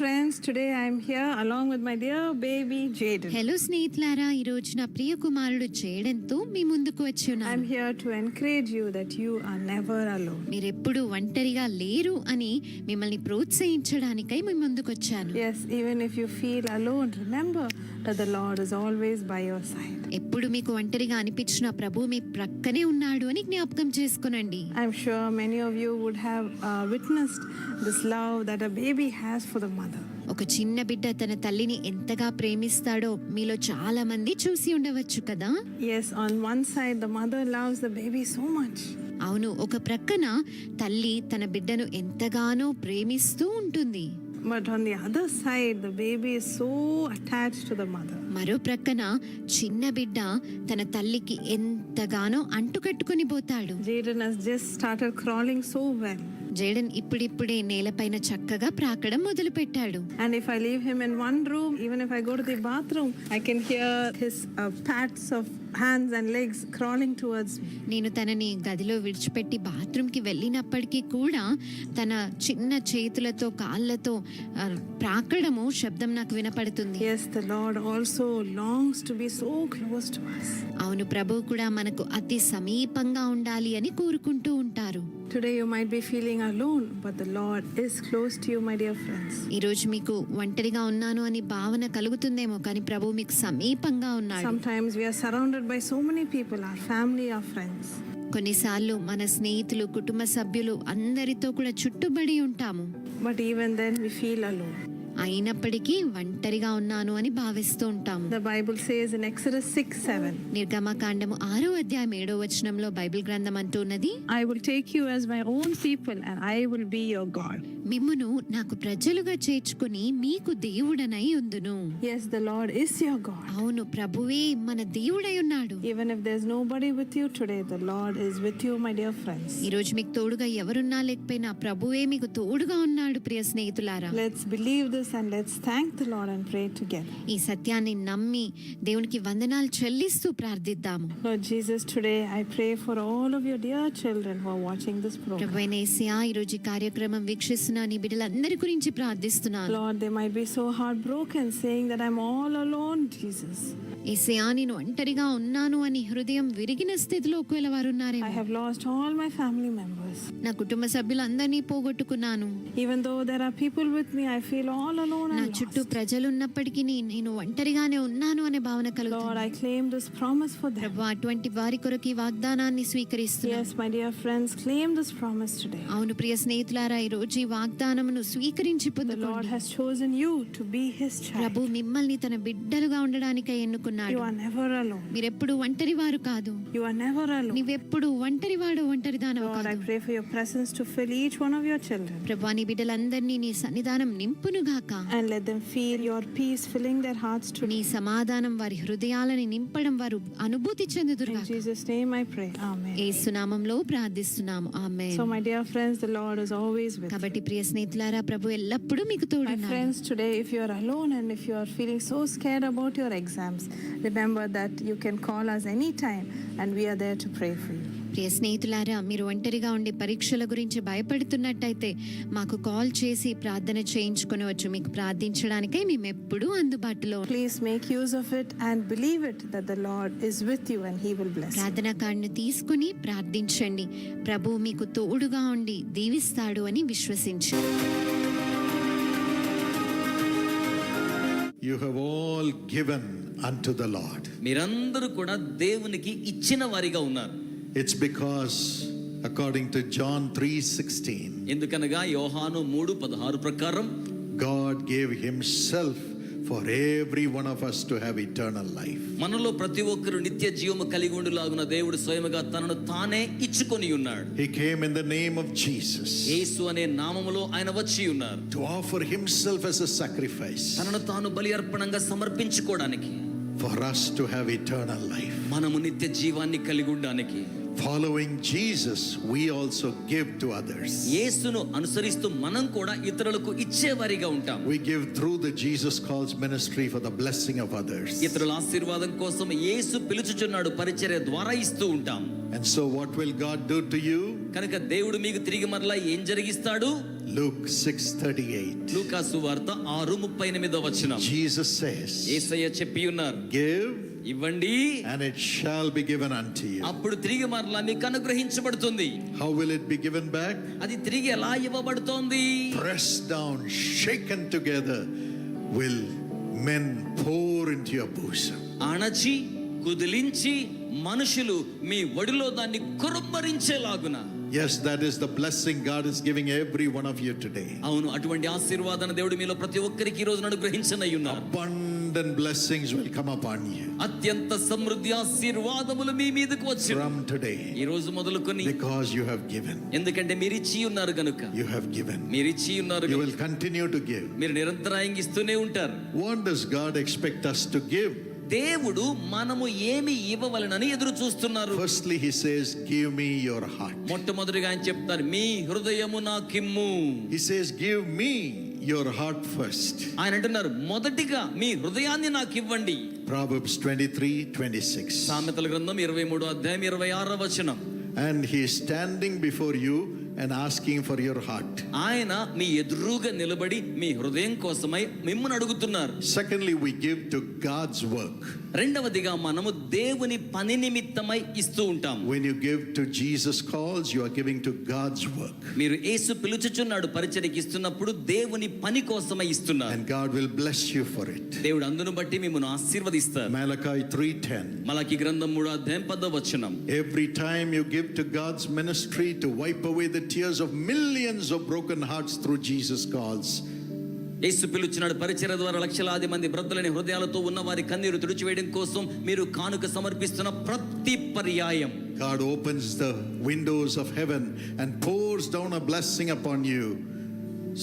friends, today I am here along with my dear baby Jaden. Hello స్నేహితులారా, ఈ రోజు నా ప్రియ కుమారుడు జేడెన్ తో మీ ముందుకు వచ్చి I am ఉన్నాను. here to encourage you that you are never alone. మీరెప్పుడు ఒంటరిగా లేరు అని మిమ్మల్ని ప్రోత్సహించడానికై మీ ముందుకు వచ్చాను. Yes, even if you feel alone, remember that the Lord is always by your side. ఎప్పుడు మీకు ఒంటరిగా అనిపించిన ప్రభు మీ ప్రక్కనే ఉన్నాడు అని జ్ఞాపకం చేసుకునండి. I am sure many of you would have witnessed this love that a baby has for the mother. ఒక చిన్న బిడ్డ తన తల్లిని ఎంతగా ప్రేమిస్తాడో మీలో చాలా మంది చూసి ఉండవచ్చు కదా. Yes, on one side the mother loves the baby so much. అవును, ఒక ప్రక్కన తల్లి తన బిడ్డను ఎంతగానో ప్రేమిస్తూ ఉంటుంది. But on the other side the baby is so attached to the mother. మరో ప్రక్కన చిన్న బిడ్డ తన తల్లికి ఎంతగానో అంటుకట్టుకుని పోతాడు. Jaden has just started crawling so well. Jayden ఇప్పుడిప్పుడే నేలపైన చక్కగా ప్రాకడం మొదలు పెట్టాడు. And if I leave him in one room, even if I go to the bathroom, I can hear his pats of hands and legs crawling towards me. నేను తనని గదిలో విడిచిపెట్టి బాత్రూమ్కి వెళ్ళినప్పటికీ కూడా తన చిన్న చేతులతో కాళ్ళతో ప్రాకడము శబ్దం నాకు వినపడుతుంది. Yes, the Lord also longs to be so close to us. అవును, ప్రభువు కూడా మనకు అతి సమీపంగా ఉండాలి అని కోరుకుంటూ ఉంటారు. Today you might be feeling alone, but the Lord is close to you, my dear friends. ఈ రోజు మీకు ఒంటరిగా ఉన్నాను అని భావన కలుగుతుందేమో, కానీ ప్రభువు మీకు సమీపంగా ఉన్నాడు. Sometimes we are surrounded by so many people, our family, our friends. కొన్నిసార్లు మన స్నేహితులు, కుటుంబ సభ్యులు అందరితో కూడా చుట్టుబడి ఉంటాము. But even then we feel alone. అయినప్పటికీ ఒంటరిగా ఉన్నాను అని భావిస్తూ ఉంటాము. The Bible says in Exodus 6:7. నిర్గమకాండము 6వ అధ్యాయం 7వ వచనంలో బైబిల్ గ్రంథం అంటున్నది, I will take you as my own people and I will be your God. మిమ్మును నాకు ప్రజలుగా చేర్చుకుని మీకు దేవుడనై ఉందును. Yes, the Lord is your God. అవును, ప్రభువే మన దేవుడై ఉన్నాడు. Even if there's nobody with you today, the Lord is with you, my dear friends. ఈ రోజు మీకు తోడుగా ఎవరున్నా లేకపోయినా ప్రభువే మీకు తోడుగా ఉన్నాడు. ప్రియ స్నేహితులారా, Let's believe this and let's thank the Lord and pray together. ఈ సత్యాన్ని నమ్మి దేవునికి వందనాలు చెల్లిస్తూ ప్రార్థిద్దాము. Lord Jesus, today I pray for all of your dear children who are watching this program. ప్రభువైన యేసయ్యా, ఈ రోజు ఈ కార్యక్రమం వీక్షిస్తున్న నీ బిడ్డలందరి గురించి ప్రార్థిస్తున్నాను. Lord, they might be so heartbroken saying that I'm all alone, Jesus. యేసయ్యా, నేను ఒంటరిగా ఉన్నాను అని హృదయం విరిగిన స్థితిలో ఒకవేళ వారు I ఉన్నారేమో. have lost all my family members. నా కుటుంబ సభ్యులందరినీ పోగొట్టుకున్నాను. Even though there are people with me, I feel all alone నా and చుట్టూ lost. ప్రజలు ఉన్నప్పటికీ నేను ఒంటరిగానే ఉన్నాను అనే భావన Lord, కలుగుతుంది. I claim this promise for them. ప్రభు, అటువంటి వారి కొరకు ఈ వాగ్దానాన్ని స్వీకరిస్తున్నాను. Yes, my dear friends, claim this promise today. అవును ప్రియ స్నేహితులారా, ఈ రోజు ఈ వాగ్దానమును స్వీకరించి The Lord పొందుకోండి. has chosen you to be his child. ప్రభు మిమ్మల్ని తన బిడ్డలుగా ఉండడానికై ఎన్నుకున్నాడు. You are never alone. మీరెప్పుడు ఒంటరి వారు కాదు. You are never alone. నీవెప్పుడు ఒంటరివాడు, ఒంటరిదానవు Lord, I కాదు. pray for your presence to fill each one of your children ప్రభు, నీ బిడ్డలందరినీ నీ సన్నిధానం నింపునుగాక. and let them feel your peace filling their hearts నీ today. సమాధానం వారి హృదయాలని నింపడం వారు అనుభూతి In చెందుదురుగాక. Jesus' name I pray. Amen. యేసు నామములో ప్రార్థిస్తున్నాము. ఆమేన్. So my dear friends, the Lord is always with you. కాబట్టి ప్రియ స్నేహితులారా, ప్రభు ఎల్లప్పుడూ మీకు My తోడున్నాడు. friends, today if you are alone and if you are feeling so scared about your exams, remember that you can call us anytime and we are there to pray for you. ప్రియ స్నేహితులారా, మీరు ఒంటరిగా ఉండి పరీక్షల గురించి భయపడుతున్నట్టయితే మాకు call చేసి ప్రార్థన చేయించుకొనవచ్చు. మీకు ప్రార్థించడానికై మేము ఎప్పుడూ అందుబాటులో ఉన్నాం. Please make use of it and believe it that the Lord is with you and he will bless you. ప్రార్థన కార్డును తీసుకుని ప్రార్థించండి. ప్రభు మీకు తోడుగా ఉండి దీవిస్తాడు అని విశ్వసించండి. You have all given unto the Lord. మీరందరూ కూడా దేవునికి ఇచ్చిన వారిగా ఉన్నారు. It's because according to John 3:16, ఎందుకనగా యోహాను 3:16 ప్రకారం God gave himself for every one of us to have eternal life. మనలో ప్రతి ఒక్కరు నిత్య జీవము కలిగి ఉండులాగున దేవుడు స్వయముగా తనను తానే ఇచ్చుకొని ఉన్నాడు. He came in the name of Jesus యేసు అనే నామములో ఆయన వచ్చి ఉన్నారు. to offer himself as a sacrifice తనను తాను బలి అర్పణంగా సమర్పించుకోవడానికి, for us to have eternal life. మనము నిత్య జీవాన్ని కలిగి ఉండడానికి. Following Jesus, we also give to others. యేసును అనుసరిస్తూ మనం కూడా ఇతరులకు ఇచ్చేవారిగా ఉంటాం. We give through the Jesus Calls ministry for the blessing of others. ఇతరుల ఆశీర్వాదం కోసం యేసు పిలుచుచున్నాడు, పరిచర్య ద్వారా ఇస్తూ ఉంటాం. And so what will God do to you? కనుక దేవుడు మీకు తిరిగి మరలా ఏం జరిగిస్తాడు? Luke 6:38. లూకాసు వార్త 6:38 వచనం. Jesus says, యేసయ్య చెప్పి ఉన్నారు, give ఇవ్వండి and it shall be given unto you. అప్పుడు తిరిగి మరలా మీకు అనుగ్రహించబడుతుంది. How will it be given back? అది తిరిగి ఎలా ఇవ్వబడుతోంది? Pressed down, shaken together, will men pour into your bosom. అణచి కుదిలించి మనుషులు మీ ఒడిలో దాన్ని కురుమ్మరించేలాగున. Yes, that is the blessing God is giving every one of you today. అవును, అటువంటి ఆశీర్వాదాన్ని దేవుడు మీలో ప్రతి ఒక్కరికి ఈ రోజున అనుగ్రహించనై ఉన్నారు. Abundant blessings will come upon you అత్యంత సమృద్ధి ఆశీర్వాదములు మీ మీదకు వచ్చి from today, ఈ రోజు మొదలుకొని, because you have given. ఎందుకంటే మీరు ఇచ్చి ఉన్నారు కనుక. You have given. మీరు ఇచ్చి ఉన్నారు You కనుక will continue to give. మీరు నిరంతరాయంగా ఇస్తూనే ఉంటారు. What does God expect us to give? దేవుడు మనము ఏమి ఇవ్వవలనని ఎదురు చూస్తున్నారు. Firstly, he says, give me your heart. మొట్టమొదటిగా ఆయన చెప్తారు, మీ హృదయము నాకిమ్ము. He says, give me your heart first. ఆయన అంటున్నారు, మొదటిగా మీ హృదయాన్ని నాకు ఇవ్వండి. Proverbs 23:26. సామెతల గ్రంథం 23:26 వచనం. And he is standing before you and asking for your heart. ఆయన మీ ఎదురుగా నిలబడి మీ హృదయం కోసమై మిమ్మల్ని అడుగుతున్నారు. Secondly, we give to God's work. రెండవదిగా మనము దేవుని పని నిమిత్తమై ఇస్తూ ఉంటాం. When you give to Jesus calls, you are giving to God's work. మీరు యేసు పిలుచుచున్నాడు పరిచర్యకి ఇస్తున్నప్పుడు దేవుని పని కోసమై ఇస్తున్నారు. And God will bless you for it. దేవుడు అందును బట్టి మిమ్మల్ని ఆశీర్వదిస్తారు. Malachi 3:10. మలాకి గ్రంథం 3:10 వచనం. Every time you give to God's ministry to wipe away the tears of millions of broken hearts through Jesus calls, యేసు పిలుచున్నాడు పరిచర్య ద్వారా లక్షలాది మంది బ్రద్దలని హృదయాలతో ఉన్న వారి కన్నీరు తుడిచివేయడం కోసం మీరు కానుక సమర్పిస్తున్న ప్రతి పర్యాయం God opens the windows of heaven and pours down a blessing upon you,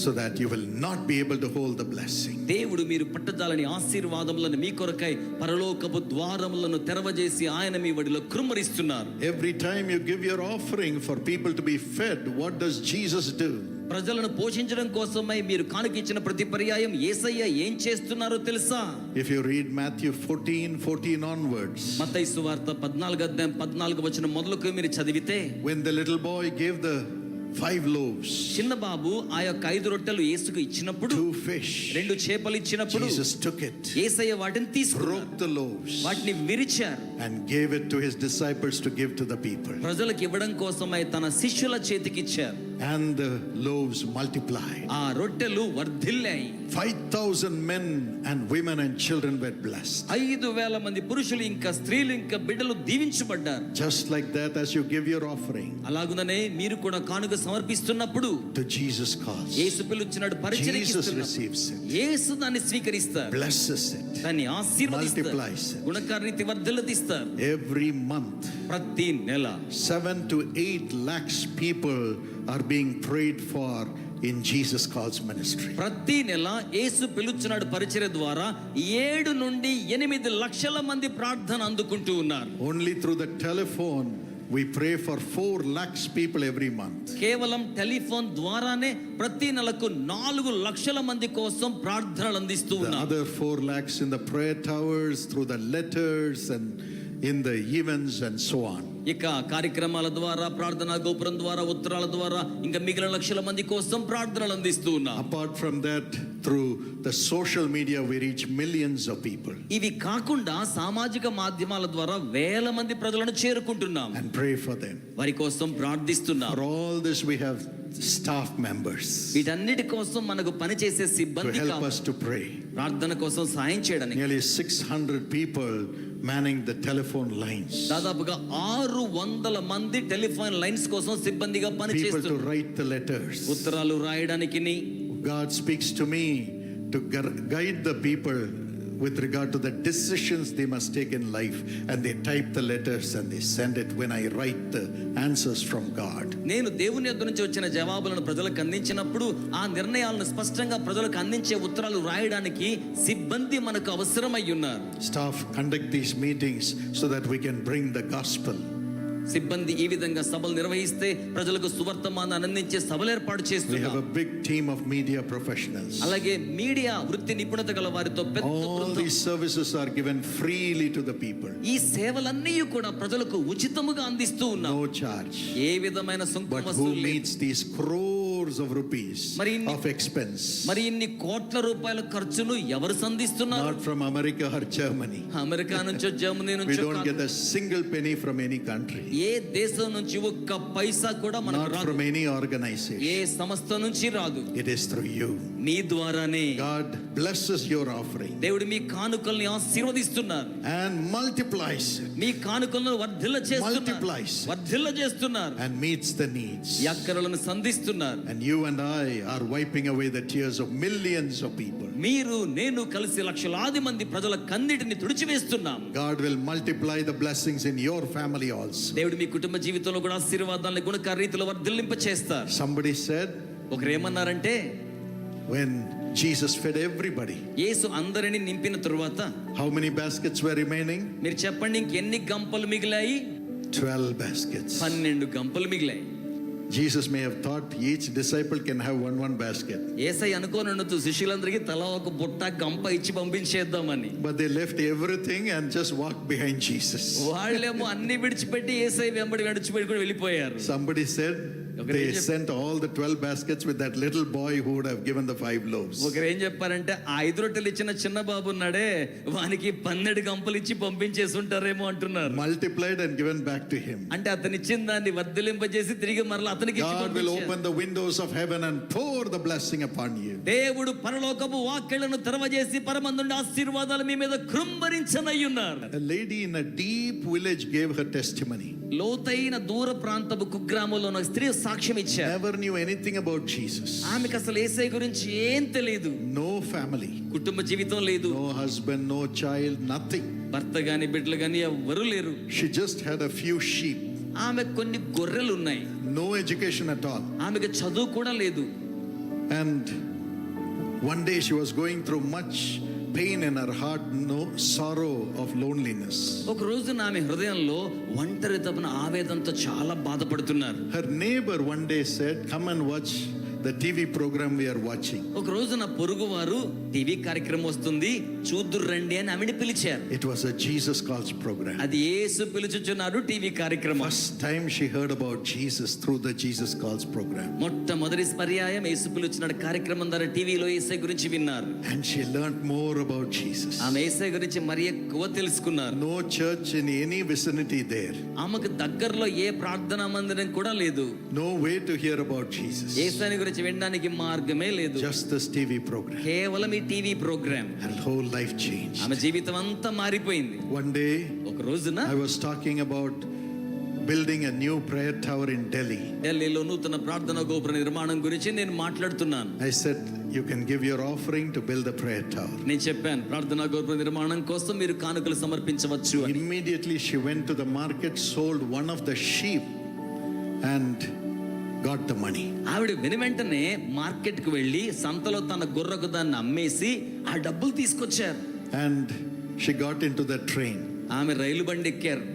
so that you will not be able to hold the blessing. దేవుడు మీరు పట్టజాలని ఆశీర్వాదములను మీ కొరకై పరలోకపు ద్వారములను తెరవజేసి ఆయన మీ వడిలో కృమ్మరిస్తున్నారు. Every time you give your offering for people to be fed, what does Jesus do? ప్రజలను పోషించడం కోసమై మీరు కానుకిచ్చిన ప్రతి పర్యాయం యేసయ్య ఏం చేస్తున్నారో తెలుసా? If you read Matthew 14:14 onwards, మత్తయి సువార్త 14:14 వచనం మొదలుకు మీరు చదివితే, when the little boy gave the 5 loaves, చిన్న బాబు ఆ యొక్క 5 రొట్టెలు యేసుకు ఇచ్చినప్పుడు, 2 fish, 2 చేపలు ఇచ్చినప్పుడు Jesus took it, యేసయ్య వాటిని తీసుకున్నారు, broke the loaves, వాటిని విరిచారు, and gave it to his disciples to give to the people. ప్రజలకు ఇవ్వడం కోసమై తన శిష్యుల చేతికి ఇచ్చారు. And the loaves multiplied. ఆ రొట్టెలు వర్ధిల్లాయి. 5,000 men and women and children were blessed. 5,000 మంది పురుషులు ఇంకా స్త్రీలు ఇంకా బిడ్డలు దీవించబడ్డారు. Just like that, as you give your offering, అలాగుననే మీరు కూడా కానుక సమర్పిస్తున్నప్పుడు to Jesus calls, Yesu పిలుచున్నాడు పరిచర్యకి Jesus ఇస్తున్నప్పుడు receives it, యేసు దాన్ని స్వీకరిస్తారు, blesses it, దాన్ని ఆశీర్వదిస్తారు, multiplies it. గుణకారీతి వర్ధిల్లదిస్తారు. Every month, ప్రతి నెల 7 to 8 lakhs people are being prayed for in Jesus Calls ministry. ప్రతి నెల యేసు పిలుచున్నాడు పరిచర్య ద్వారా 7 నుండి 8 లక్షల మంది ప్రార్థన అందుకుంటూ ఉన్నారు. Only through the telephone we pray for 4 lakhs people every month. కేవలం టెలిఫోన్ ద్వారానే ప్రతి నెలకు 4 లక్షల మంది కోసం ప్రార్థనలు అందిస్తూ The ఉన్నారు. other 4 lakhs in the prayer towers, through the letters and in the events and so on. ఇక కార్యక్రమాల ద్వారా, ప్రార్థనా గోపురం ద్వారా, ఉత్తరాల ద్వారా ఇంకా మిగిలిన లక్షల మంది కోసం ప్రార్థనలు అందిస్తూ ఉన్నాం. Apart from that, through the social media we reach millions of people ఇవి కాకుండా సామాజిక మాధ్యమాల ద్వారా వేల మంది ప్రజలను చేరుకుంటున్నాం, and pray for them. వారి కోసం ప్రార్థిస్తున్నాం. For all this we have staff members వీటన్నిటి కోసం మనకు పనిచేసే to సిబ్బంది help కావాలి. us to pray. ప్రార్థన కోసం సాయం చేయడానికి Nearly 600 people manning the telephone lines. దాదాపుగా 600 మంది టెలిఫోన్ లైన్స్ కోసం సిబ్బందిగా People to పనిచేస్తున్నారు. write the letters. ఉత్తరాలు రాయడానికి God speaks to me to guide the people with regard to the decisions they must take in life, and they type the letters and they send it when I write the answers from God. నేను దేవుని యొద్ద నుంచి వచ్చిన జవాబులను ప్రజలకు అందించినప్పుడు ఆ నిర్ణయాలను స్పష్టంగా ప్రజలకు అందించే ఉత్తరాలు రాయడానికి సిబ్బంది మనకు అవసరమై ఉన్నారు. Staff conduct these meetings so that we can bring the gospel. సిబ్బంది ఈ విధంగా సభలు నిర్వహిస్తే ప్రజలకు సువర్తమానాన్ని అందించే సభలు ఏర్పాటు We have చేస్తున్నారు. a big team of media professionals. అలాగే మీడియా వృత్తి నిపుణత గల వారితో పెద్ద All బృందం. these services are given freely to the people, ఈ సేవలన్నీ కూడా ప్రజలకు ఉచితముగా అందిస్తూ ఉన్నాం. no charge. ఏ విధమైన సుంకం But who వసూలు లేదు. meets these crores crores of rupees మరి of expense. మరి ఇన్ని కోట్ల రూపాయల ఖర్చును ఎవరు సంధిస్తున్నారు? Not from America or Germany. America నుంచో జర్మనీ We నుంచో don't get a single penny from any country. ఏ దేశం నుంచి ఒక్క పైసా కూడా మనకు Not రాదు. from any organization. ఏ సంస్థ నుంచి రాదు. It is through you. మీ ద్వారానే God blesses your offering దేవుడు మీ కానుకల్ని ఆశీర్వదిస్తున్నారు. and multiplies మీ కానుకలను వర్ధిల్ల చేస్తున్నారు. Multiplies. వర్ధిల్ల చేస్తున్నారు. and meets the needs. ఈ అక్కరలను సంధిస్తున్నారు. And you and I are wiping away the tears of millions of people. మీరు నేను కలిసి లక్షలాది మంది ప్రజల కన్నీటిని తుడిచివేస్తున్నాం. God will multiply the blessings in your family also. దేవుడు మీ కుటుంబ జీవితంలో కూడా ఆశీర్వాదాలను గుణకార రీతిలో వర్ధిల్లింప చేస్తారు. Somebody said ఒకరు ఏమన్నారంటే, when Jesus fed everybody, యేసు అందరిని నింపిన తరువాత how many baskets were remaining? మీరు చెప్పండి ఇంకెన్ని గంపలు మిగిలాయి? 12 baskets. 12 గంపలు మిగిలాయి. Jesus may have thought each disciple can have one basket. యేసయ్య అనుకోనుండొచ్చు శిష్యులందరికీ తలా ఒక బుట్ట గంప ఇచ్చి పంపించేద్దామని. But they left everything and just walked behind Jesus. వాళ్ళేమో అన్ని విడిచిపెట్టి యేసయ్య వెంబడి విడిచిపెట్టుకుని వెళ్ళిపోయారు. Somebody said they sent all the 12 baskets with that little boy who would have given the 5 loaves. ఒకరు ఏం చెప్పారంటే, ఆ 5 రొట్టెలు ఇచ్చిన చిన్న బాబు ఉన్నాడే వానికి 12 గంపలు ఇచ్చి పంపించేసి ఉంటారేమో అంటున్నారు. Multiplied and given back to him. అంటే అతను ఇచ్చిన దాన్ని వర్ధిలింపజేసి తిరిగి మరలా అతనికి ఇచ్చి God will పంపించారు. open the windows of heaven and pour the blessing upon you. దేవుడు పరలోకపు వాక్యలను తెరవజేసి పరమందుండి ఆశీర్వాదాలు మీ మీద కృంభరించనయ్యున్నారు. A lady in a deep village gave her testimony. లోతైన దూర ప్రాంతపు కుగ్రామంలో ఉన్న స్త్రీ సాక్ష్యం ఇచ్చారు. Never knew anything about Jesus. ఆమెకు అసలు యేసయ్య గురించి ఏం తెలియదు. No family, కుటుంబ జీవితం లేదు, no husband, no child, nothing. భర్త గాని బిడ్డలు గాని ఎవ్వరూ లేరు. She just had a few sheep. ఆమె కొన్ని గొర్రెలు ఉన్నాయి. No education at all. ఆమెకు చదువు కూడా లేదు. And one day she was going through much pain in her heart, no sorrow of loneliness. ఒక రోజు ఆమె హృదయంలో ఒంటరితన ఆవేదనతో చాలా బాధపడుతున్నారు. Her neighbor one day said, "Come and watch the TV program we are watching." ఒక రోజు నా పొరుగు వారు టీవీ కార్యక్రమం వస్తుంది చూద్దురు రండి అని ఆమెను పిలిచారు. It was a Jesus Calls program. అది యేసు పిలుచుచున్నాడు టీవీ కార్యక్రమం. First time she heard about Jesus through the Jesus Calls program. మొట్టమొదటి పర్యాయం యేసు పిలుచున్నాడు కార్యక్రమం ద్వారా టీవీలో యేసయ్య గురించి విన్నారు. And she learned more about Jesus. ఆమె యేసయ్య గురించి మరి ఎక్కువ తెలుసుకున్నారు. No church in any vicinity there. ఆమెకు దగ్గరలో ఏ ప్రార్థనా మందిరం కూడా లేదు. No way to hear about Jesus. యేసయ్య గురించి వినడానికి మార్గమే లేదు. Just this TV program. కేవలం ఈ TV program. Her whole life changed. ఆమె జీవితం అంతా మారిపోయింది. One day ఒక రోజున I was talking about building a new prayer tower in Delhi. ఢిల్లీలో నూతన ప్రార్థనా గోపుర నిర్మాణం గురించి నేను మాట్లాడుతున్నాను. I said, you can give your offering to build the prayer tower. నేను చెప్పాను ప్రార్థనా గోపుర నిర్మాణం కోసం మీరు కానుకలు సమర్పించవచ్చు అని. Immediately she went to the market, sold one of the sheep and got the money. ఆవిడ వెంటనే మార్కెట్ కు వెళ్ళి సంతలో తన గొర్రెకు దాన్ని అమ్మేసి ఆ డబ్బులు తీసుకొచ్చారు. And she got into the train. ఆమె రైలు బండి ఎక్కారు.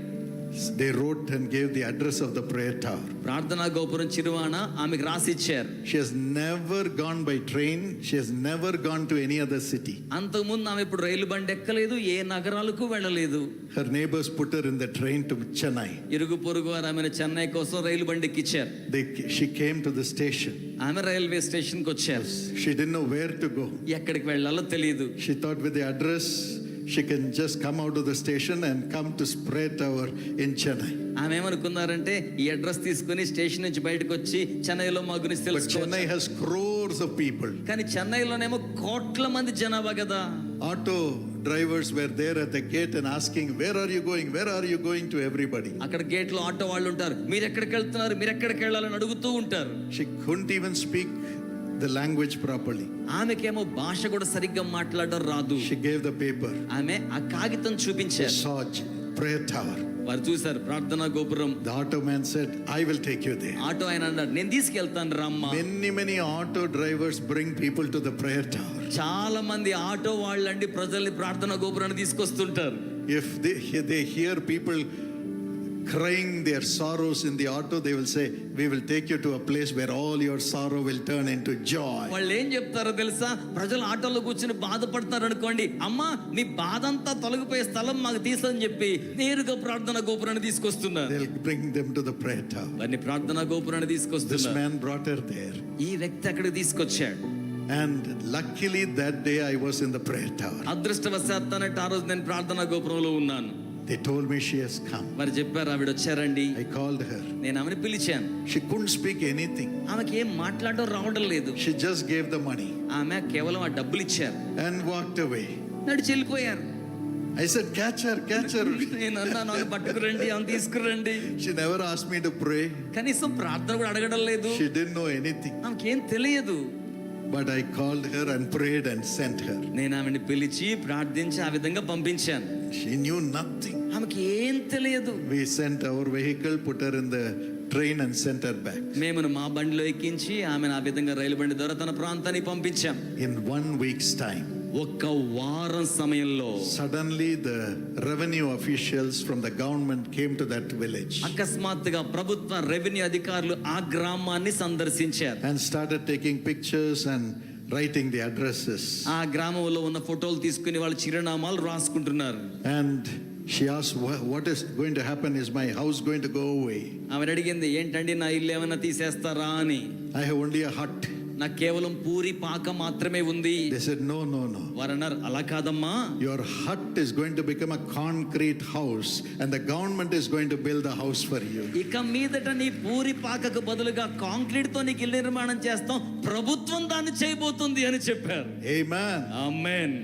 They wrote and gave the address of the prayer tower. ప్రార్థనా గోపురం చిరువాణ ఆమెకు రాసి ఇచ్చారు. She has never gone by train. She has never gone to any other city. అంతకుముందు ఆమె ఇప్పుడు రైలు బండి ఎక్కలేదు, ఏ నగరాలకు వెళ్ళలేదు. Her neighbors put her in the train to Chennai. ఇరుగు పొరుగు వారు ఆమెను చెన్నై కోసం రైలు బండి ఎక్కించారు. She came to the station. ఆమె రైల్వే స్టేషన్ కు వచ్చారు. She didn't know where to go. ఎక్కడికి వెళ్ళాలో తెలియదు. She thought with the address she can just come out of the station and come to Prayer Tower in Chennai. ఆమె ఏమనుకున్నారంటే ఈ address తీసుకుని స్టేషన్ నుంచి బయటకు వచ్చి చెన్నైలో మా గురించి But తెలుసుకోవచ్చు. Chennai has crores of people. కానీ చెన్నైలోనేమో కోట్ల మంది జనాభా కదా. Auto drivers were there at the gate and asking, "Where are you going? Where are you going?" to everybody. అక్కడ గేట్ లో ఆటో వాళ్ళు ఉంటారు, మీరు ఎక్కడికి వెళ్తున్నారు, మీరు ఎక్కడికి వెళ్ళాలని అడుగుతూ ఉంటారు. She couldn't even speak the language properly. ఆమెకేమో భాష కూడా సరిగ్గా మాట్లాడడం రాదు. She gave the paper. ఆమె ఆ కాగితం She చూపించారు. saw Prayer Tower. వారు చూసారు ప్రార్థనా గోపురం. The auto man said, "I will take you there." Auto ఆయన అన్నాడు, నేను తీసుకెళ్తాను రమ్మా. Many auto drivers bring people to the prayer tower. చాలా మంది ఆటో వాళ్ళండి ప్రజల్ని ప్రార్థనా గోపురాన్ని తీసుకొస్తుంటారు. If they hear people crying their sorrows in the auto, they will say, we will take you to a place where all your sorrow will turn into joy. వాళ్ళు ఏం చెప్తారో తెలుసా? ప్రజలు ఆటోలో కూర్చుని బాధపడతారు అనుకోండి, అమ్మా నీ బాధ అంతా తొలగిపోయే స్థలం మాకు తీసని చెప్పి నేరుగా ప్రార్థనా గోపురాన్ని తీసుకొస్తున్నారు. They'll bring them to the prayer tower. వారిని ప్రార్థనా గోపురాన్ని This తీసుకొస్తున్నారు. man brought her there. ఈ వ్యక్తి అక్కడికి తీసుకొచ్చాడు. And luckily that day I was in the prayer tower. అదృష్టవశాత్తు ఆ రోజు నేను ప్రార్థనా గోపురంలో ఉన్నాను. They told me she has come. వారు చెప్పారు ఆవిడ వచ్చారండి. I called her. నేను ఆమెను పిలిచాను. She couldn't speak anything. ఆమెకి ఏం మాట్లాడడం రావడం లేదు. She just gave the money ఆమె కేవలం ఆ డబ్బులు ఇచ్చారు, and walked away. నడిచి వెళ్ళిపోయారు. I said, catch her, catch her. నేను అన్నాను ఆమె పట్టుకురండి, ఆమె తీసుకురండి. She never asked me to pray. కనీసం ప్రార్థన కూడా అడగడం లేదు. She didn't know anything. ఆమెకేం తెలియదు. But I called her and prayed and sent her. నేను ఆమెను పిలిచి ప్రార్థించి ఆ విధంగా పంపించాను. She knew nothing. ఆమెకి ఏం తెలియదు. We sent our vehicle, put her in the train and sent her back. మేము మా బండిలో ఎక్కించి ఆమెను ఆ విధంగా రైలు బండి ద్వారా తన ప్రాంతానికి పంపించాం. In 1 week's time, ఒక్క వారం సమయంలో suddenly the revenue officials from the government came to that village అకస్మాత్తుగా ప్రభుత్వ రెవెన్యూ అధికారులు ఆ గ్రామాన్ని సందర్శించారు. and started taking pictures and writing the addresses. ఆ గ్రామంలో ఉన్న ఫోటోలు తీసుకుని వాళ్ళు చిరునామాలు రాసుకుంటున్నారు. And she asked, what is going to happen? Is my house going to go away? ఆమె అడిగింది, ఏంటండి నా ఇల్లు ఏమైనా తీసేస్తారా అని. I have only a hut. నాకు కేవలం పూరి పాక మాత్రమే ఉంది. They said, no, no, no. వారు అన్నారు, అలా కాదమ్మా, Your hut is going to become a concrete house and the government is going to build a house for you. ఇక మీదట నీ పూరి పాకకు బదులుగా కాంక్రీట్ తో నీకు ఇల్లు నిర్మాణం చేస్తాం, ప్రభుత్వం దాన్ని చేయబోతుంది అని చెప్పారు. Amen. Amen.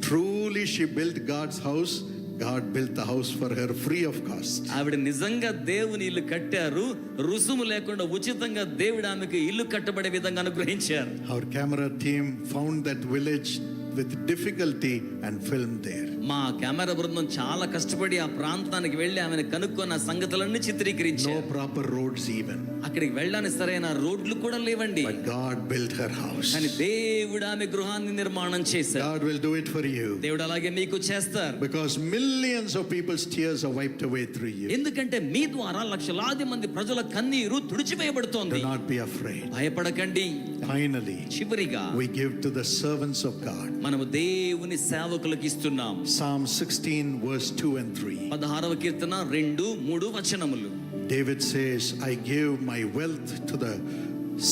Truly she built God's house. God built the house for her free of cost. ఆవిడ నిజంగా దేవుని ఇల్లు కట్టారు, రుసుము లేకుండా ఉచితంగా దేవుడు ఆమెకు ఇల్లు కట్టబడే విధంగా అనుగ్రహించారు. Our camera team found that village with difficulty and filmed there. మా కెమెరా బృందం చాలా కష్టపడి ఆ ప్రాంతానికి వెళ్ళి ఆమెను కనుక్కున్న సంగతులన్నీ No చిత్రీకరించారు. proper roads even. అక్కడికి వెళ్ళడానికి సరైన రోడ్లు కూడా లేవండి. But God built her house. కానీ దేవుడు ఆమె గృహాన్ని నిర్మాణం చేశారు. God will do it for you. దేవుడు అలాగే మీకు చేస్తారు. Because millions of people's tears are wiped away through you. ఎందుకంటే మీ ద్వారా లక్షలాది మంది ప్రజల కన్నీరు తుడిచివేయబడుతోంది. Do not be afraid. భయపడకండి. Finally, చివరిగా we give to the servants of God. మనము దేవుని సేవకులకు ఇస్తున్నాం. Psalm 16 verse 2 and 3. 16వ కీర్తన 2-3 వచనములు. David says, I give my wealth to the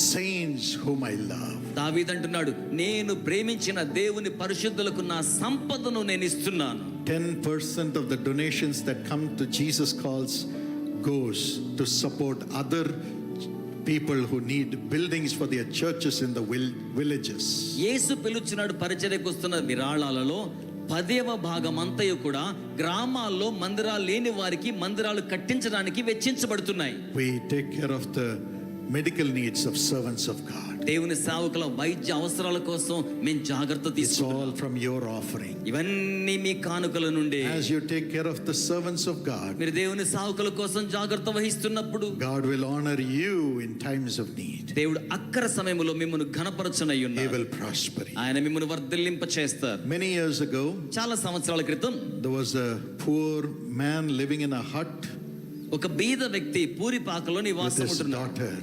saints whom I love. దావీదు అంటున్నాడు, నేను ప్రేమించిన దేవుని పరిశుద్ధులకు నా సంపదను నేను ఇస్తున్నాను. 10% of the donations that come to Jesus Calls goes to support other people who need buildings for their churches in the villages. యేసు పిలుచున్నాడు పరిచర్యకు వస్తున్న విరాళాలలో 10వ భాగం అంతయు కూడా గ్రామాల్లో మందిరాలు లేని వారికి మందిరాలు కట్టించడానికి వెచ్చించబడుతున్నాయి. We take care of the medical needs of servants of God. దేవుని సేవకుల వైద్య అవసరాల కోసం మేము జాగ్రత్త It's తీసుకుంటాం. all from your offering. ఇవన్నీ మీ కానుకల నుండి. As you take care of the servants of God, మీరు దేవుని సేవకుల కోసం జాగ్రత్త వహిస్తున్నప్పుడు God will honor you in times of need. దేవుడు అక్కర సమయంలో మిమ్మల్ని He ఘనపరచనయ్యున్నారు. will prosper you. ఆయన మిమ్మల్ని వర్ధిల్లింప చేస్తారు. Many years ago, చాలా సంవత్సరాల క్రితం there was a poor man living in a hut ఒక బీద వ్యక్తి పూరి పాకలో with నివాసం his ఉంటున్నాడు, daughter.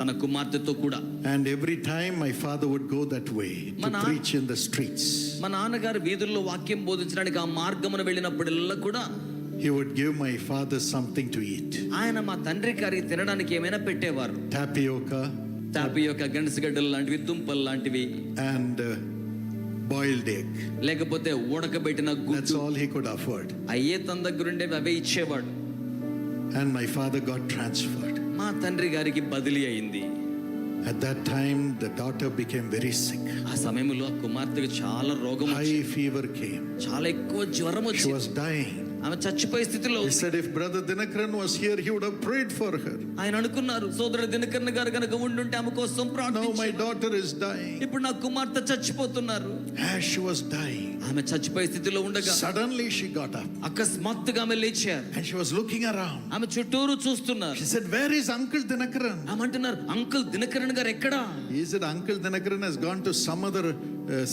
తన కుమార్తెతో కూడా. And every time my father would go that way to Mana- preach in the streets, మా నాన్నగారు వీధుల్లో వాక్యం బోధించడానికి ఆ మార్గమున వెళ్ళినప్పుడల్లా కూడా he would give my father something to eat. ఆయన మా తండ్రి గారికి తినడానికి ఏమైనా పెట్టేవారు. Tapioca తాపియోక, గండసగడ్డలు లాంటివి, దుంపలు లాంటివి, and boiled egg. లేకపోతే ఉడకబెట్టిన That's గుడ్డు. all he could afford. అయ్యే తన దగ్గరుండేవి అవే ఇచ్చేవాడు. And my father got transferred. మా తండ్రి గారికి బదిలీ అయింది. At that time, the daughter became very sick. ఆ సమయంలో ఆ కుమార్తెకు చాలా రోగం High వచ్చింది. fever came. చాలా ఎక్కువ జ్వరం She వచ్చింది. was dying. ఆమె చచ్చిపోయే స్థితిలో He said if Brother Dinakaran was here, he would have prayed for her. ఆయన అనుకున్నారు, సోదరుడు దినకరణ గారు కనుక ఉండుంటే ఆమె కోసం Now my ప్రార్థించారు. daughter is dying. ఇప్పుడు నా కుమార్తె చచ్చిపోతున్నారు. As she was dying, ఆమె చచ్చిపోయే స్థితిలో ఉండగా suddenly she got up అకస్మాత్తుగా ఆమె లేచారు. and she was looking around. ఆమె చుట్టూరు చూస్తున్నారు. She said, where is Uncle Dinakaran? ఆమె అంటున్నారు, అంకుల్ దినకరణ్ గారు ఎక్కడా? He said, Uncle Dinakaran has gone to some other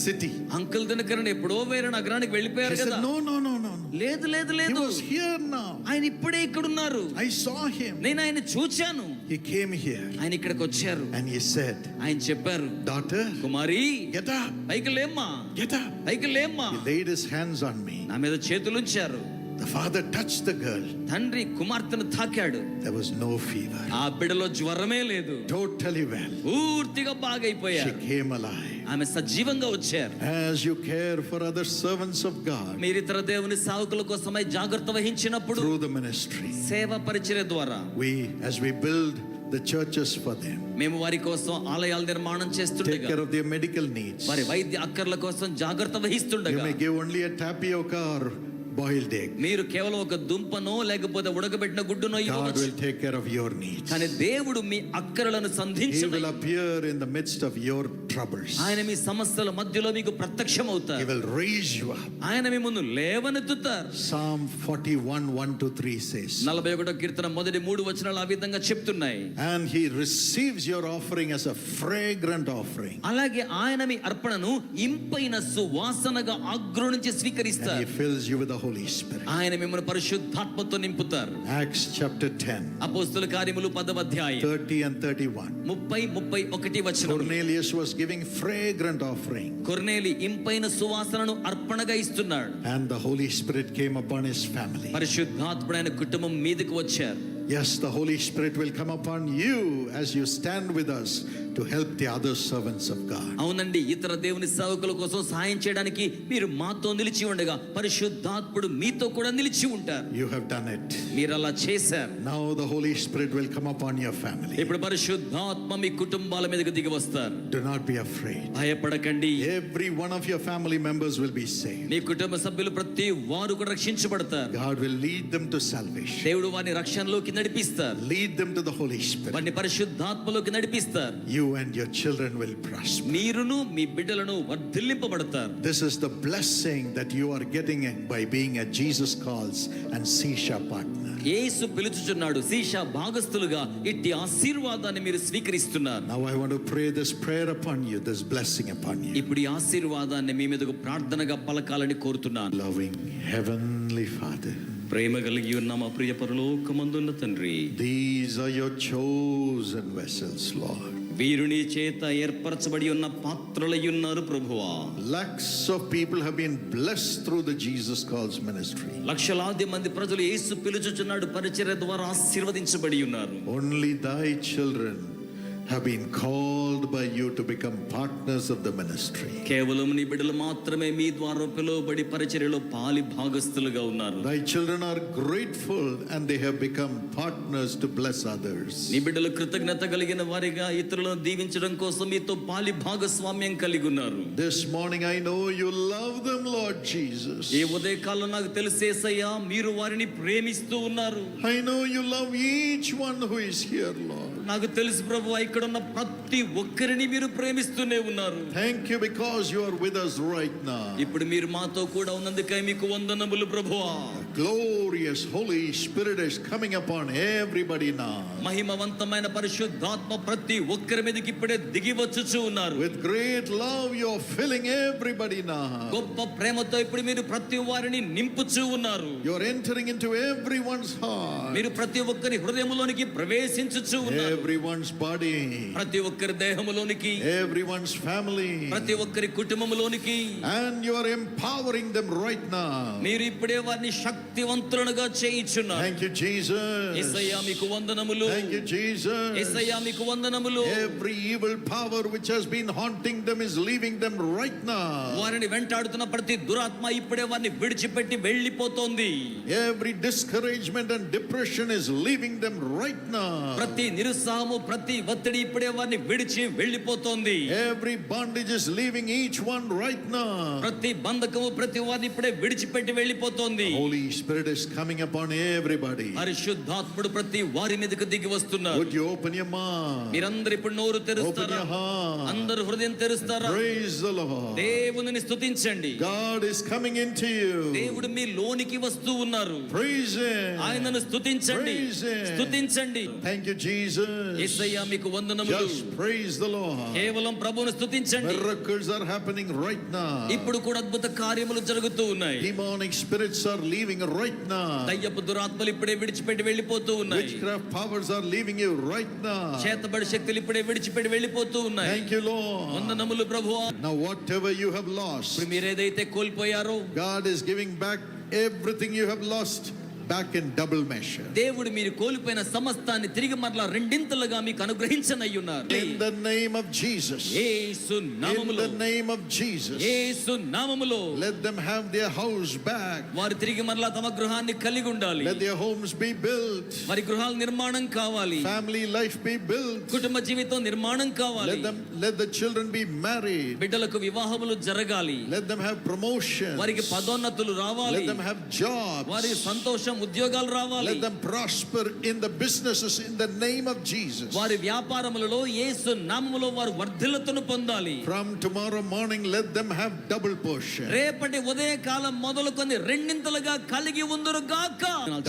city. Uncle Dhinakaran ఎప్పుడో వేరే నగరానికి She వెళ్ళిపోయారు said, కదా. no, no, no, no, no. లేదు లేదు He లేదు, was here now. ఆయన ఇప్పుడే ఇక్కడ ఉన్నారు, I saw him. నేను ఆయన చూచాను. He came here ఆయన ఇక్కడికి వచ్చారు, and he said, ఆయన చెప్పారు, daughter, కుమారి get up, పైకి లేమ్మా, get up. పైకి లేమ్మా. He laid his hands on me. నా మీద చేతులుంచారు. The father touched the girl. తండ్రి కుమార్తెను తాకాడు. There was no fever. ఆ బిడ్డలో జ్వరమే లేదు, Totally well. పూర్తిగా She బాగైపోయారు. came alive. ఆమె సజీవంగా వచ్చారు. As you care for other servants of God మీరు ఇతర దేవుని సేవకుల కోసమై జాగ్రత్త వహించినప్పుడు through the ministry, సేవ పరిచర్య ద్వారా as we build the churches for them, మేము వారి కోసం ఆలయాల నిర్మాణం take చేస్తుండగా, care of their medical needs. వారి వైద్య అక్కర్ల కోసం జాగ్రత్త You వహిస్తుండగా, may give only a tapioca or boiled egg. మీరు కేవలం ఒక దుంపనో లేకపోతే ఉడకబెట్టిన గుడ్డునో God ఇవ్వవచ్చు. will take care of your needs. కానీ దేవుడు మీ అక్కరలను He సంధించి will appear in the midst of your troubles. ఆయన మీ సమస్యల మధ్యలో మీకు He ప్రత్యక్షమవుతారు. will raise you up. ఆయన మీ ముందు లేవనెత్తుతారు. Psalm 41, 1-3 says, 41వ కీర్తన మొదటి 3 వచనాలు ఆ విధంగా చెప్తున్నాయి. and he receives your offering as a fragrant offering. అలాగే ఆయన మీ అర్పణను ఇంపైన సువాసనగా అగ్రునించి And స్వీకరిస్తారు. he fills you with the Holy Spirit. ఆయన మిమ్మల్ని పరిశుద్ధాత్మతో నింపుతారు. Acts chapter 10, అపోస్తల కార్యములు 10వ అధ్యాయం 30 and 31. 30-31 వచనం. Cornelius was giving fragrant offering, కొర్నేలి ఇంపైన సువాసనను అర్పణగా ఇస్తున్నాడు. and the Holy Spirit came upon his family. పరిశుద్ధాత్ముడు ఆయన కుటుంబం మీదకి వచ్చారు. Yes, the Holy Spirit will come upon you as you stand with us to help the other servants of God. అవునండి, ఇతర దేవుని సేవకుల కోసం సహాయం చేయడానికి మీరు మాతో నిలిచి ఉండగా పరిశుద్ధాత్ముడు మీతో కూడా నిలిచి ఉంటారు. You have done it. మీరు అలా చేశారు. Now the Holy Spirit will come upon your family. ఇప్పుడు పరిశుద్ధాత్మ మీ కుటుంబాల మీదకి దిగి వస్తారు. Do not be afraid. భయపడకండి. Every one of your family members will be saved. మీ కుటుంబ సభ్యులు ప్రతి వారు కూడా రక్షించబడతారు. God will lead them to salvation. దేవుడు వారిని రక్షణలోకి నడిపిస్తారు. Lead them to the Holy Spirit. వారిని పరిశుద్ధాత్మలోకి నడిపిస్తారు. You and your children will prosper. మీరును మీ బిడ్డలను వర్ధిల్లింపబడతారు. This is the blessing that you are getting by being a Jesus Calls and Sisha partner. యేసు పిలుచుచున్నాడు, శీషా భాగస్థులుగా ఇట్టి ఆశీర్వాదాన్ని మీరు స్వీకరిస్తున్నారు. Now I want to pray this prayer upon you, this blessing upon you. ఇప్పుడు ఈ ఆశీర్వాదాన్ని మీ మీదకు ప్రార్థనగా పలకాలని కోరుతున్నాను. Loving Heavenly Father, ప్రేమ కలిగి ఉన్న మా ప్రియ పరలోకమందున్న తండ్రి, these are your chosen vessels, Lord. వీరుని చేత ఏర్పరచబడి ఉన్న పాత్రలై ఉన్నారు ప్రభువా. Lakhs of people have been blessed through the Jesus Calls ministry. లక్షలాది మంది ప్రజలు యేసు పిలుచుచున్నాడు పరిచర్య ద్వారా ఆశీర్వదించబడి ఉన్నారు. Only thy children have been called by you to become partners of the ministry. కేవలం నీ బిడ్డలు మాత్రమే మీ ద్వారా పిలువబడి పరిచర్యలో పాలి భాగస్థులుగా ఉన్నారు. Thy children are grateful and they have become partners to bless others. నీ బిడ్డలు కృతజ్ఞత కలిగిన వారిగా ఇతరులను దీవించడం కోసం మీతో పాలి భాగస్వామ్యం కలిగి ఉన్నారు. This morning I know you love them, Lord Jesus. ఈ ఉదయకాలం నాకు తెలిసేసయ్యా, మీరు వారిని ప్రేమిస్తూ ఉన్నారు. I know you love each one who is here, Lord. నాకు తెలుసు ప్రభు, ఇక్కడ ఉన్న ప్రతి ఒక్కరిని మీరు ప్రేమిస్తూనే ఉన్నారు. Thank you because you are with us right now. ఇప్పుడు మీరు మాతో కూడా ఉన్నందుకై మీకు వందనములు ప్రభువా. Glorious Holy Spirit is coming upon everybody now. మహిమవంతమైన పరిశుద్ధాత్మ ప్రతి ఒక్కరి మీదకి ఇప్పుడే దిగి వచ్చుచూ ఉన్నారు. With great love you are filling everybody now. గొప్ప ప్రేమతో ఇప్పుడు మీరు ప్రతి వారిని నింపుచూ ఉన్నారు. You are entering into everyone's heart, మీరు ప్రతి ఒక్కరి హృదయములోనికి ప్రవేశించుచూ ఉన్నారు. everyone's body, ప్రతి ఒక్కరి దేహములోనికి, everyone's family, ప్రతి ఒక్కరి కుటుంబములోనికి, and you are empowering them right now. మీరు ఇప్పుడే వారిని శక్తివంతులుగా చేయించున్నారు. Thank you, Jesus. యేసయ్యా మీకు వందనములు. Thank you, Jesus. యేసయ్యా మీకు వందనములు. Every evil power which has been haunting them is leaving them right now. వారిని వెంటాడుతున్న ప్రతి దురాత్మ ఇప్పుడే వారిని విడిచిపెట్టి వెళ్ళిపోతోంది. Every discouragement and depression is leaving them right now. ప్రతి నిరుత్సాహము, ప్రతి ఒత్తిడి ఇప్పుడే వారిని విడిచి వెళ్ళిపోతోంది. Every bondage is leaving each one right now. ప్రతి బంధకము ప్రతి వారిని ఇప్పుడే విడిచిపెట్టి వెళ్ళిపోతోంది. Holy Spirit is coming upon everybody. పరిశుద్ధాత్ముడు ప్రతి వారి మీదకు దిగి వస్తున్నారు. Would you open your mouth? మీరందరూ ఇప్పుడు నోరు Open తెరుస్తారా? your heart. అందరూ హృదయం తెరుస్తారా? Praise the Lord. దేవునిని స్తుతించండి. God is coming into you. దేవుడు మీ లోనికి వస్తూ ఉన్నారు. Praise Him. ఆయనను స్తుతించండి, Praise Him. స్తుతించండి. Thank you, Jesus. యేసయ్యా మీకు వందనములు. Just praise the Lord. కేవలం ప్రభువును స్తుతించండి. Miracles are happening right now. ఇప్పుడు కూడా అద్భుత కార్యములు జరుగుతూ ఉన్నాయి. Demonic spirits are leaving right now. దయ్యపు దురాత్మలు ఇప్పుడే విడిచిపెట్టి వెళ్ళిపోతూ ఉన్నాయి. Witchcraft powers are leaving you right now. చేతబడి శక్తులు ఇప్పుడే విడిచిపెట్టి వెళ్ళిపోతూ ఉన్నాయి. Thank you, Lord. వందనములు ప్రభువా. Now whatever you have lost, ఇప్పుడు మీరు ఏదైతే కోల్పోయారో God is giving back everything you have lost back in double measure. దేవుడు మీరు కోల్పోయిన సమస్తాన్ని తిరిగి మరలా రెండింతలుగా మీకు అనుగ్రహించనయ్యున్నారు. In the name of Jesus. Yesu In నామములో. the name of Jesus. యేసు నామములో. Let them have their house back. వారు తిరిగి మరలా తమ గృహాన్ని కలిగి ఉండాలి. Let their homes be built. వారి గృహాల నిర్మాణం కావాలి. Family life be built. కుటుంబ జీవితం నిర్మాణం కావాలి. Let the children be married. బిడ్డలకు వివాహములు జరగాలి. Let them have promotions. వారికి పదోన్నతులు రావాలి. Let them have jobs. వారి సంతోషం ఉద్యోగాలు రావాలి. Let them prosper in the businesses in the name of Jesus. వారి వ్యాపారములలో యేసు నామములో వారు వర్ధిల్లతను పొందాలి. From tomorrow morning let them have double portion. రేపటి ఉదయ కాలం మొదలుకొని రెండింతలుగా కలిగి ఉందురు గాక.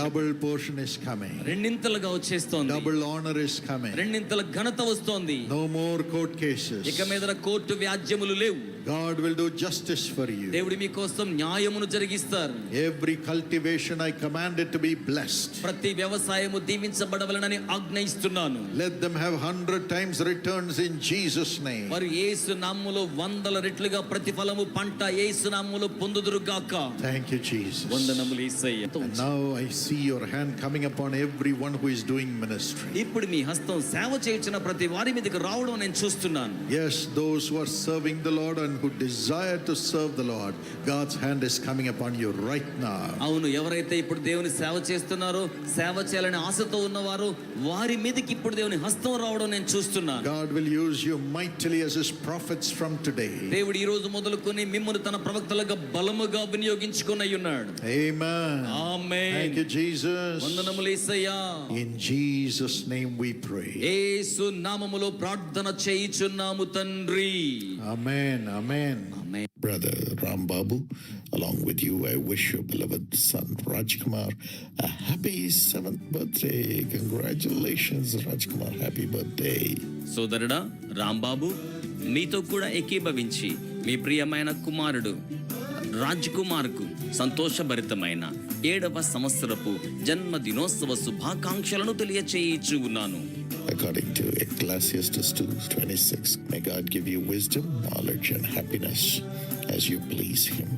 Double portion is coming. రెండింతలుగా వచ్చేస్తోంది. Double honor is coming. రెండింతల ఘనత వస్తోంది. No more court cases. ఇక మీద కోర్టు వ్యాజ్యములు లేవు. God will do justice for you. దేవుడు మీకోసం న్యాయమును జరిగిస్తారు. Every cultivation I command it to be blessed. ప్రతి వ్యవసాయము దీవించబడవలెనని ఆజ్ఞయిస్తున్నాను. Let them have 100 times returns in Jesus name. మరి యేసు నామములో 100 రెట్లుగా ప్రతిఫలము పంట యేసు నామములో పొందుదురు గాక. Thank you, Jesus. వందనములు యేసయ్య. And now I see your hand coming upon everyone who is doing ministry. ఇప్పుడు మీ హస్తం సేవ చేయుచున్న ప్రతి వారి మీదకి రావడం నేను చూస్తున్నాను. Yes, those who are serving the Lord and who desire to serve the Lord, God's hand is coming upon you right now. అవును, ఎవరైతే ఇప్పుడు దేవుని సేవ చేస్తున్నారో, సేవ చేయాలని ఆశతో ఉన్నవారు, వారి మీదకి ఇప్పుడు దేవుని హస్తం రావడం నేను చూస్తున్నాను. God will use you mightily as his prophets from today. దేవుడు ఈ రోజు మొదలుకొని మిమ్మల్ని తన ప్రవక్తలుగా బలముగా వినియోగించుకొనయ్యున్నాడు. Amen. Amen. Thank you, Jesus. వందనములు యేసయ్యా. In Jesus' name we pray. యేసు నామములో ప్రార్థన చేయుచున్నాము తండ్రి. Amen. Amen. Amen. Brother Ram Babu, along with you, I wish your beloved son Rajkumar a happy 7th birthday. Congratulations, Rajkumar. Happy birthday. సోదరుడా రాంబాబు, మీతో కూడా ఏకీభవించి మీ ప్రియమైన కుమారుడు రాజ్ కుమార్కు సంతోషభరితమైన 7వ సంవత్సరపు జన్మదినోత్సవ శుభాకాంక్షలను తెలియచేయిచు ఉన్నాను. According to Ecclesiastes 2:26, may God give you wisdom, knowledge, and happiness as you please Him.